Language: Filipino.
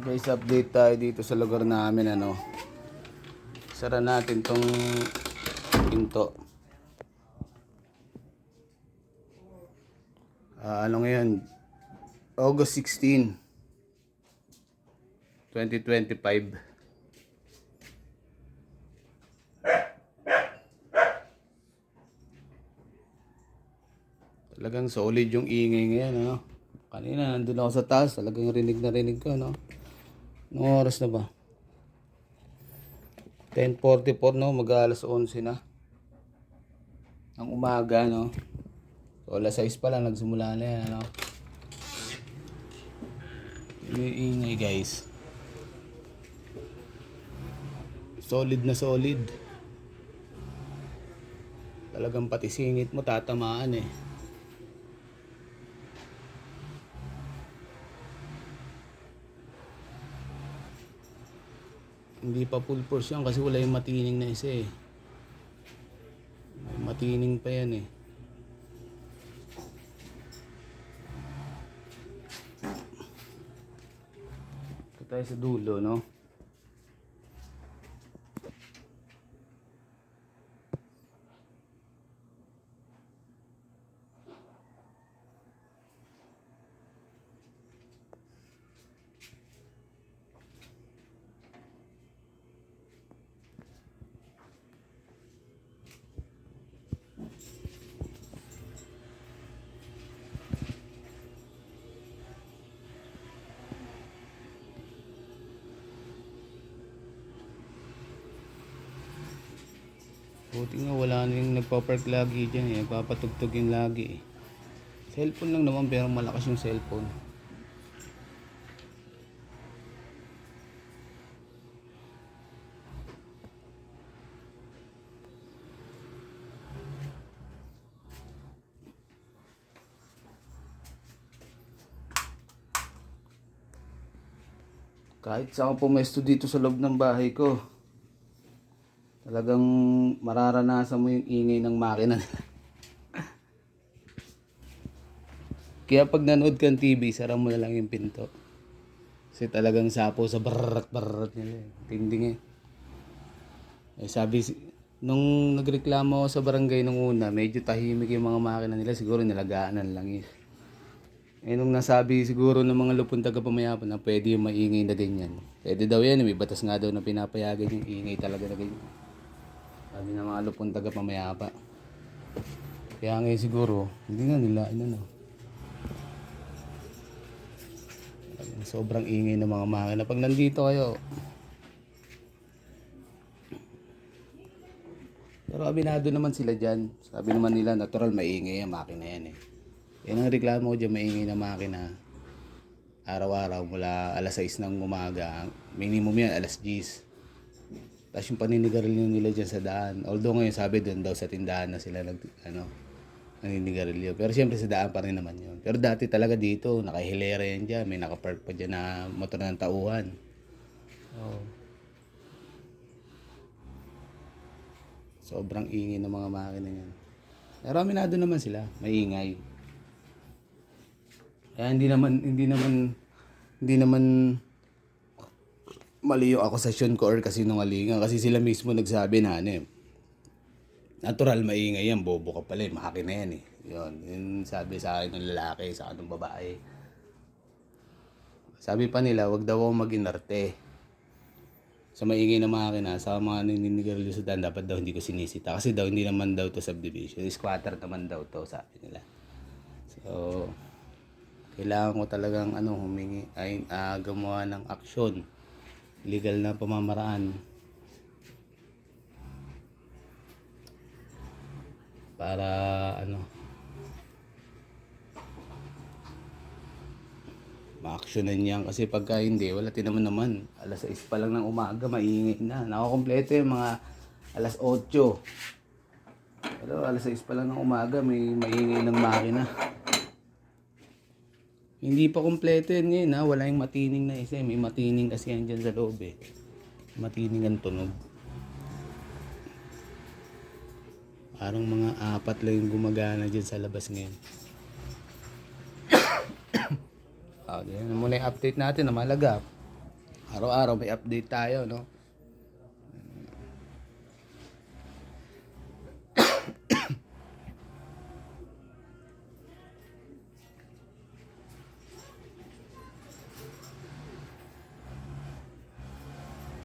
Guys, update tayo dito sa lugar namin, ano. Sara natin tong pinto. Ano ngayon? August 16, 2025. Talagang solid yung ingay ngayon, ano. Kanina nandun ako sa taas, talagang rinig na rinig ko, no. Anong oras na ba? 10:44, no, mag-alas 11 na ng umaga, no. So, alas 6 pa lang nagsimula na yan, ano. Yung ingay, guys. Solid na solid. Talagang pati singit mo tatamaan, eh. Hindi pa full force yan kasi wala yung matining na isa, eh. May matining pa yan, eh. Ito tayo sa dulo, no. Buti nga wala na yung nagpa-park lagi dyan, eh. Papatugtog yung lagi, eh. Cellphone lang naman pero malakas yung cellphone. Kahit saan ako pumesto dito sa loob ng bahay ko, talagang mararanasan mo yung ingay ng makina nila. Kaya pag nanood kang TV, sara mo na lang yung pinto. Kasi talagang sapo sa barrat nila, eh. Tinding, eh. Nung nagreklamo ako sa barangay nung una, medyo tahimik yung mga makina nila. Siguro nilagaanan lang, eh. Nung nasabi siguro ng mga lupon taga-pamayapan na pwede yung maingay na ganyan. Pwede daw yan, may batas nga daw na pinapayagan yung ingay talaga na ganyan. Sabi ng mga lupon taga-pamayapa. Kaya ngayon siguro, hindi na nila, sobrang ingay ng mga makina. Pag nandito kayo, pero abinado naman sila dyan. Sabi naman nila, natural maingay ang makina yan, eh. Yan ang reklamo ko dyan, maingay na makina. Araw-araw mula alas 6 ng umaga, minimum yan alas 10. Tapos yung paninigarilyo nila dyan sa daan. Although ngayon sabi doon daw sa tindahan na sila naninigarilyo. Pero siyempre sa daan pa rin naman yun. Pero dati talaga dito, nakahilera yan dyan. May nakapark pa dyan na motor ng tauhan. Oh. Sobrang ingay ng mga makina yan. Pero aminado naman sila, maingay. Kaya hindi naman mali yung akusasyon ko or kasinungalingan kasi sila mismo nagsabi na natural maingay yan, bobo ka pala, makina yan, eh. Yun sabi sa akin ng lalaki, sa akin ng babae. Sabi pa nila, wag daw ako mag-inarte sa maingay na makina, sa mga naninigarilyo sa daan, dapat daw hindi ko sinisita kasi daw hindi naman daw to subdivision, squatter naman daw to, sabi nila. So kailangan ko talagang humingi ay gumawa ng aksyon, legal na pamamaraan para ma-actionan yan kasi pagka hindi, wala naman alas 6 pa lang ng umaga maingay na, nakakompleto yung mga alas 8, pero alas 6 pa lang ng umaga may maingay ng makina. Hindi pa kumpleto yan ngayon, ha. Wala yung matining na isa. May matining kasi yan dyan sa loob, eh. Matining ang tunog. Parang mga 4 lang yung gumagana dyan sa labas ngayon. Yan muna yung update natin na malaga. Araw-araw may update tayo, no?